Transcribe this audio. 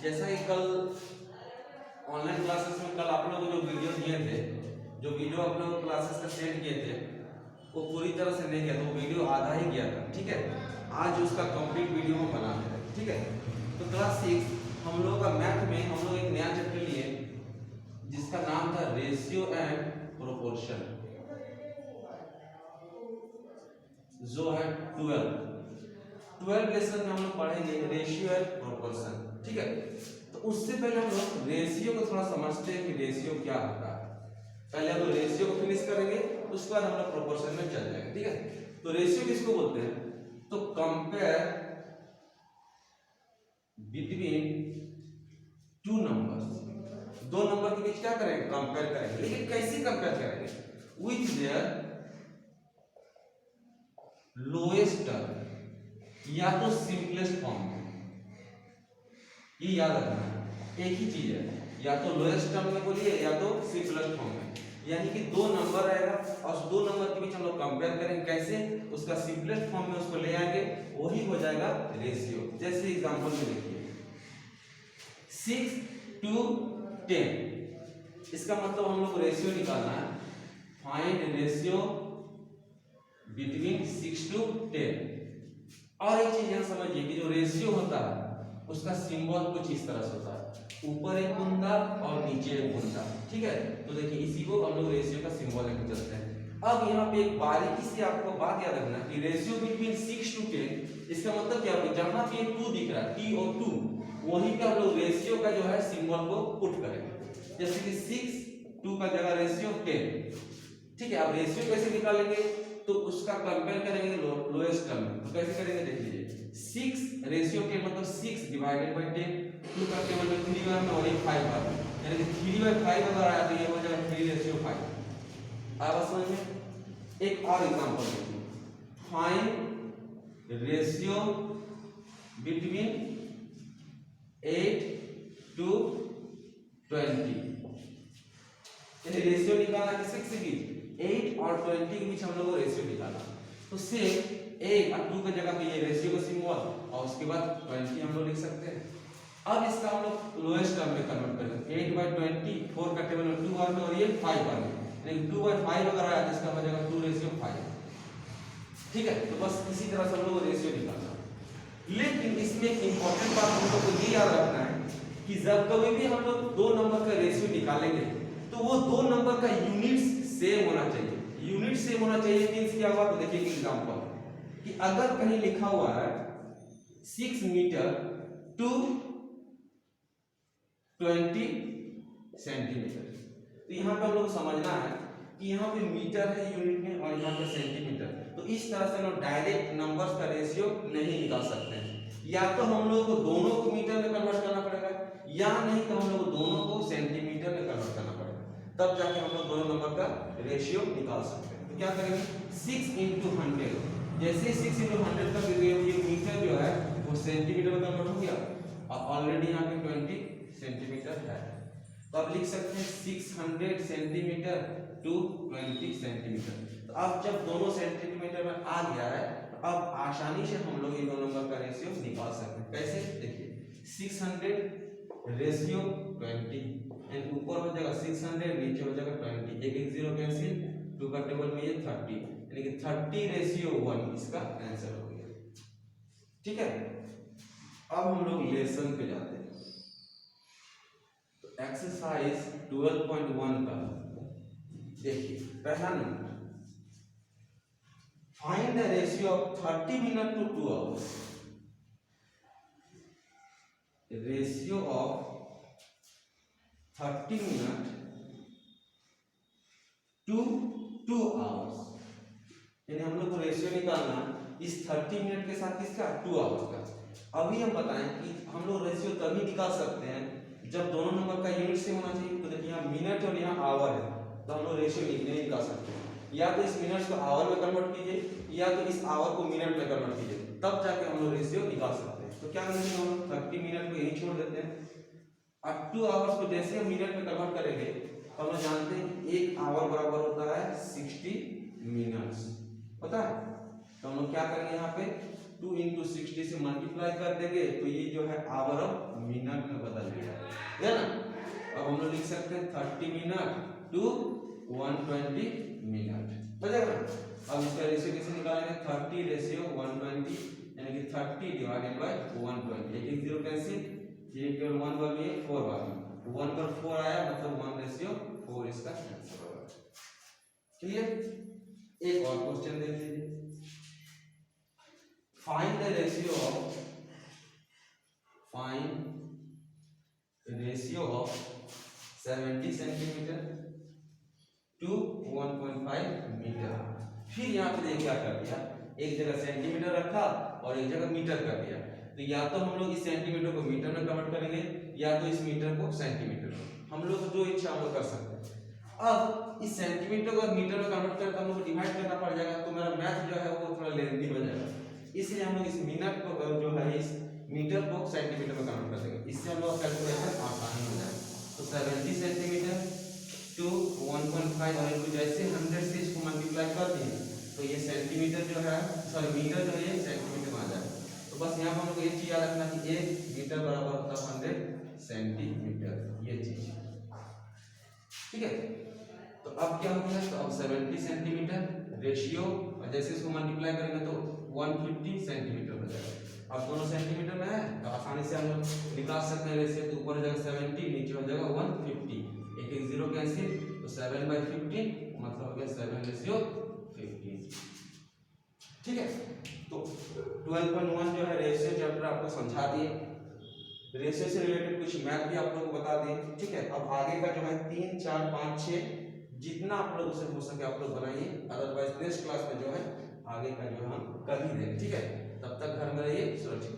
जैसा कि कल ऑनलाइन क्लासेस में कल आप लोगों को जो वीडियो दिए थे, जो वीडियो आप लोगों को क्लासेस का सेंड किए थे, वो पूरी तरह से नहीं किया, तो वो वीडियो आधा ही गया था। ठीक है, आज उसका कंप्लीट वीडियो हम बनाते हैं। ठीक है, तो क्लास 6 हम लोगों का मैथ में हम लोग एक नया चैप्टर लिए जिसका नाम था रेशियो एंड प्रोपोर्शन, जो है 12 लेसन में हम लोग पढ़ेंगे रेशियो एंड प्रोपोर्शन। ठीक है, तो उससे पहले हम लोग रेशियो को थोड़ा समझते हैं कि रेशियो क्या होता है। पहले हम लोग रेशियो को फिनिश करेंगे, उसके बाद हम लोग प्रोपोर्शन में चल जाएंगे। ठीक है, तो रेशियो किसको बोलते हैं? तो कंपेयर बिटवीन टू नंबर्स, दो नंबर के बीच क्या करेंगे? कंपेयर करेंगे। लेकिन कैसे कंपेयर करेंगे? विथ देयर लोएस्ट टर्म, या तो सिंपलेस्ट फॉर्म। ये याद रखना है, एक ही चीज है, या तो लोएस्ट टर्म में बोलिए या तो सिंपलेस्ट फॉर्म में। यानी कि दो नंबर आएगा और उस दो नंबर के बीच हम लोग कंपेयर करेंगे। कैसे? उसका सिंपलेस्ट फॉर्म में उसको ले आएंगे, वही हो जाएगा रेशियो। जैसे एग्जांपल में देखिए 6 to 10, इसका मतलब हम लोग को रेशियो निकालना है। Find ratio between 6 to 10। और एक चीज यहां समझिए कि जो रेशियो होता है उसका सिंबल कुछ इस तरह से होता है, ऊपर एक बूंदा और नीचे एक बूंदा। ठीक है, तो देखिए इसी को हम लोग रेशियो का सिंबल लेकर चलते हैं। अब यहाँ पे एक बारीकी से आपको बात याद रखना कि रेशियो बिटवीन 6 to 10, इसका मतलब क्या होगा? जहां पे 2 दिख रहा है, T और 2, वहीं पे हम लोग रेशियो का जो है सिंबल को पुट करेंगे। जैसे कि 6 2 का जगह रेशियो 10। ठीक है, अब रेशियो कैसे निकालेंगे? तो उसका कंपेयर करेंगे लोएस्ट टर्म में। तो कैसे करेंगे देख लीजिए, 6 रेशियो के मतलब 6 डिवाइडेड बाय 10, 2 का केवल 3 बार में और एक 5 बार, यानी कि 3/5 अगर आया तो ये हो जाएगा 3:5। अब समझ में एक और एग्जांपल देखिए, फाइंड रेशियो बिटवीन 8 to 20। यानी रेशियो निकालना किसके बीच? 8 और 20 के बीच हम लोग को रेशियो निकालना। तो से 8 और 2 की जगह पे ये रेशियो का सिंबल और उसके बाद 20 हम लोग लिख सकते हैं। अब इसका हम लोग लोएस्ट टर्म में कन्वर्ट करेंगे। 8/20, 4 का टेबल में 2 बार में और ये 5 बार में, यानी 2/5 अगर आया तो इसका हो जाएगा 2:5। ठीक है, तो बस इसी तरह से हम लोग रेशियो निकालना। लेकिन इसमें एक इंपॉर्टेंट बात हम लोग को ये याद रखना है कि जब कभी भी हम लोग दो नंबर का रेशियो निकालेंगे तो वो दो नंबर का यूनिट्स सेम होना चाहिए। यूनिट सेम होना चाहिए मींस क्या हुआ? तो देखिए एग्जांपल कि अगर कहीं लिखा हुआ है 6 मीटर टू 20 सेंटीमीटर, तो यहाँ पे हम लोग समझना है कि यहाँ पे मीटर है यूनिट में और यहाँ पे सेंटीमीटर। तो इस तरह से हम डायरेक्ट नंबर्स का रेशियो नहीं निकाल सकते हैं। या तो हम लोग को दोनों को मीटर में कन्वर्ट करना पड़ेगा, या नहीं तो हम लोग को दोनों को सेंटीमीटर में कन्वर्ट करना पड़ेगा, तब जाके हम लोग दोनों नंबर का रेशियो निकाल सकते हैं। तो क्या करेंगे? 6 × 100, जैसे 6 × 100 का ये मीटर जो है वो सेंटीमीटर में कन्वर्ट हो गया और ऑलरेडी यहाँ पे 20 सेंटीमीटर है। तो आप लिख सकते हैं 600 सेंटीमीटर टू 20 सेंटीमीटर। तो अब जब दोनों सेंटीमीटर में आ गया है तो अब आसानी से हम लोग ये दो नंबर का रेशियो निकाल सकते हैं। कैसे? देखिए 600 रेशियो 20, एंड ऊपर हो जाएगा 600, नीचे हो जाएगा 20, एक 0 कैंसिल, 2 का टेबल में ये 30, यानी कि 30:1 इसका आंसर हो गया। ठीक है, अब हम लोग लेसन पे जाते हैं। तो एक्सरसाइज 12.1 का देखिए पहला number, find the ratio of 30 minute to 2 hours. Ratio of 30 minute to 2 hours, यानी हम लोग को रेशियो निकालना इस 30 मिनट के साथ किसका? 2 आवर्स का। अभी हम बताएं कि हम लोग रेशियो तभी निकाल सकते हैं जब दोनों नंबर का यूनिट सेम होना चाहिए। तो देखिए यहाँ मिनट और यहाँ आवर है, तो हम लोग रेशियो नहीं निकाल सकते हैं। या तो इस मिनट्स को आवर में कन्वर्ट कीजिए या तो इस आवर को मिनट में कन्वर्ट कीजिए, तब जाके हम लोग रेशियो निकाल सकते हैं। तो क्या करेंगे हम? 30 मिनट को यही छोड़ देते हैं। अब 2 आवर्स को जैसे हम मिनट में कन्वर्ट करेंगे तो हम लोग जानते हैं कि 1 आवर बराबर होता है 60 मिनट्स होता है। तो हम लोग क्या करेंगे यहाँ पे 2 × 60 से मल्टीप्लाई कर देंगे तो ये जो है आवर ऑफ मिनट में बदल जाएगा, है ना। अब हम लोग लिख सकते हैं 30 मिनट टू 120 मिनट हो जाएगा। अब इसका रेशियो कैसे निकालेंगे, 30 रेशियो 120 यानी कि 30 डिवाइडेड बाय 120, एक एक जीरो कैंसिल, ये केवल 1 बार में 4 बार में 1 पर 4 आया मतलब 1/4 इसका आंसर होगा। क्लियर। एक और क्वेश्चन देख लीजिए, find the ratio of 70 centimetre to 1.5 metre. फिर यहाँ पे देखिए क्या कर दिया, एक जगह सेंटीमीटर रखा और एक जगह मीटर कर दिया। तो या तो हम लोग इस सेंटीमीटर को मीटर में कन्वर्ट करेंगे या तो इस मीटर को सेंटीमीटर में, हम लोग जो इच्छा हम लोग कर सकते हैं। अब इस सेंटीमीटर को मीटर में कन्वर्ट करें तो हम लोग को डिवाइड करना पड़ जाएगा, तो मेरा मैथ जो है वो थोड़ा लेंथी हो जाएगा। इसलिए हम लोग इस मिनट को जो है इस मीटर को सेंटीमीटर में कन्वर्ट कर देंगे, इससे हम लोग कैलकुलेशन आसानी हो जाएगा। तो 70 सेंटीमीटर टू 1.5 और इनको जैसे 100 से इसको मल्टीप्लाई कर दिए तो ये सेंटीमीटर जो है सॉरी मीटर जो है सेंटीमीटर में आ जाएगा। तो बस यहाँ पर हम लोग ये चीज याद रखना कि 1 मीटर बराबर होता है 100 सेंटीमीटर, ये चीज ठीक है। तो अब क्या हो गया, तो अब 70 सेंटीमीटर रेशियो और जैसे इसको मल्टीप्लाई करेंगे तो 150 सेंटीमीटर हो जाएगा। अब दोनों सेंटीमीटर में है तो आसानी से हम लोग निकाल सकते हैं रेशियो, तो ऊपर हो जाएगा 70 नीचे हो जाएगा 150, एक एक जीरो कैंसिल, तो 7/15 मतलब हो गया 7:15, ठीक है। तो 12.1 जो है रेशियो चैप्टर आपको समझा दिए, रेशियो से रिलेटेड कुछ मैथ भी आप लोगों को बता दिए, ठीक है। अब आगे का जो है 3, 4, 5, 6 जितना आप लोगों से हो सके आप लोग बनाइए, अदरवाइज नेक्स्ट क्लास में जो है आगे का जो हम कर ही देंगे, ठीक है। तब तक घर में रहिए सुरक्षित।